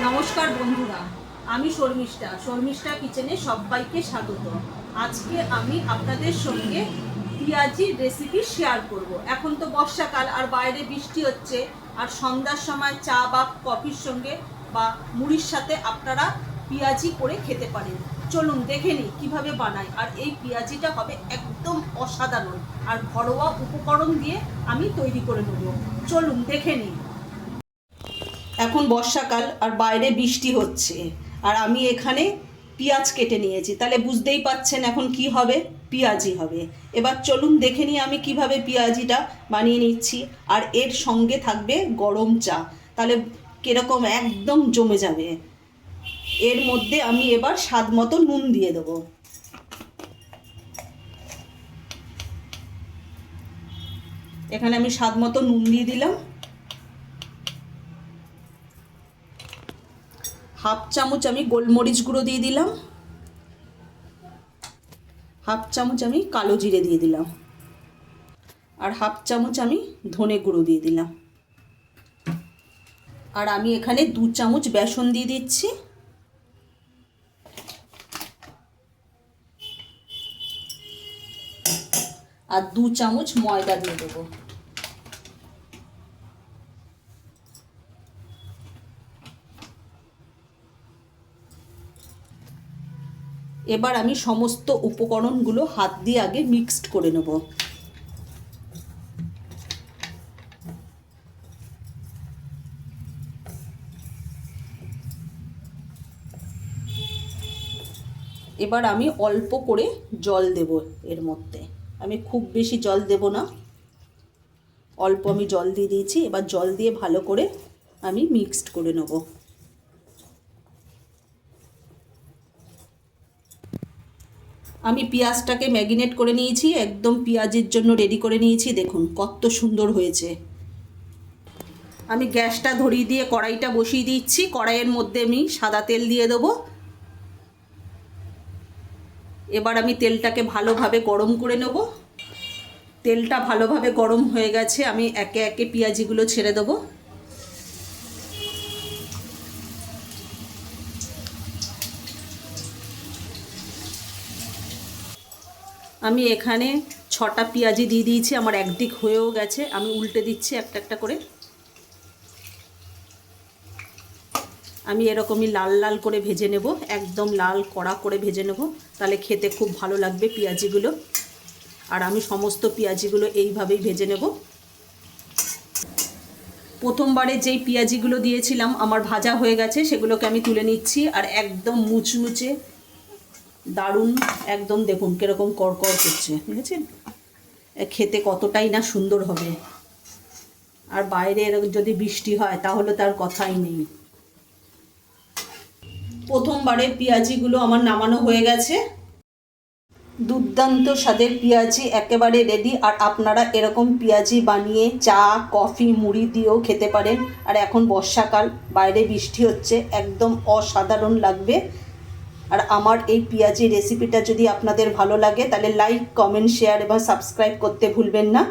নমস্কার বন্ধুরা, আমি শর্মিষ্ঠা কিচেনে সবাইকে স্বাগত। আজকে আমি আপনাদের সঙ্গে পেঁয়াজির রেসিপি শেয়ার করব। এখন তো বর্ষাকাল আর বাইরে বৃষ্টি হচ্ছে, আর সন্ধ্যার সময় চা বা কফির সঙ্গে বা মুড়ির সাথে আপনারা পেঁয়াজি করে খেতে পারেন। চলুন দেখে নিই কীভাবে বানাই। আর এই পেঁয়াজিটা হবে একদম অসাধারণ, আর ঘরোয়া উপকরণ দিয়ে আমি তৈরি করে নেব। চলুন দেখে নিই। এখন বর্ষাকাল আর বাইরে বৃষ্টি হচ্ছে, আর আমি এখানে পেঁয়াজ কেটে নিয়েছি, তাহলে বুঝতেই পাচ্ছেন এখন কি হবে, পেঁয়াজি হবে। এবার চলুন দেখে নিই আমি কিভাবে পেঁয়াজিটা বানিয়ে নিচ্ছি। আর এর সঙ্গে থাকবে গরম চা, তাহলে কীরকম একদম জমে যাবে। এর মধ্যে আমি এবার স্বাদ মতো নুন দিয়ে দেবো। এখানে আমি স্বাদ মতো নুন দিয়ে দিলাম। হাফ চামচ আমি গোলমরিচ গুঁড়ো দিয়ে দিলাম। হাফ চামচ আমি কালো জিরে দিয়ে দিলাম। আর হাফ চামচ আমি ধনে গুঁড়ো দিয়ে দিলাম। আর আমি এখানে 2 চামচ বেসন দিয়ে দিচ্ছি। আর 2 চামচ ময়দা দিয়ে দেবো। এবার আমি সমস্ত উপকরণগুলো হাত দিয়ে আগে মিক্সড করে নেব। এবার আমি অল্প করে জল দেব এর মধ্যে। আমি খুব বেশি জল দেব না, অল্প আমি জল দিয়ে দিয়েছি। এবার জল দিয়ে ভালো করে আমি মিক্সড করে নেব। আমি পেঁয়াজটাকে ম্যারিনেট করে নিয়েছি, একদম পেঁয়াজের জন্য রেডি করে নিয়েছি। দেখুন কত সুন্দর হয়েছে। আমি গ্যাসটা ধরিয়ে দিয়ে কড়াইটা বসিয়ে দিচ্ছি। কড়াইয়ের মধ্যে আমি সাদা তেল দিয়ে দেবো। এবার আমি তেলটাকে ভালোভাবে গরম করে নেব। তেলটা ভালোভাবে গরম হয়ে গেছে, আমি একে একে পেঁয়াজিগুলো ছেড়ে দেবো। আমি এখানে 6টা পেঁয়াজি দিয়ে দিয়েছি, আমার একদিক হয়েও গেছে। আমি উল্টে দিচ্ছি একটা একটা করে। আমি এরকমই লাল লাল করে ভেজে নেব, একদম লাল কড়া করে ভেজে নেব, তাহলে খেতে খুব ভালো লাগবে পেঁয়াজিগুলো। আর আমি সমস্ত পেঁয়াজিগুলো এইভাবেই ভেজে নেব। প্রথমবারে যেই পেঁয়াজিগুলো দিয়েছিলাম আমার ভাজা হয়ে গেছে, সেগুলোকে আমি তুলে নিচ্ছি। আর একদম মুচমুচে দারুণ, একদম দেখুন কীরকম কড়কড় করছে, বুঝেছেন? খেতে কতটাই না সুন্দর হবে। আর বাইরে এরকম যদি বৃষ্টি হয় তাহলে তার কথাই নেই। প্রথমবারে পেঁয়াজিগুলো আমার নামানো হয়ে গেছে। দুর্দান্ত স্বাদের পেঁয়াজি একেবারে রেডি। আর আপনারা এরকম পেঁয়াজি বানিয়ে চা কফি মুড়ি দিয়েও খেতে পারেন। আর এখন বর্ষাকাল, বাইরে বৃষ্টি হচ্ছে, একদম অসাধারণ লাগবে। আর আমার এই পেঁয়াজি রেসিপিটা যদি আপনাদের ভালো লাগে তাহলে লাইক কমেন্ট শেয়ার এবং সাবস্ক্রাইব করতে ভুলবেন না।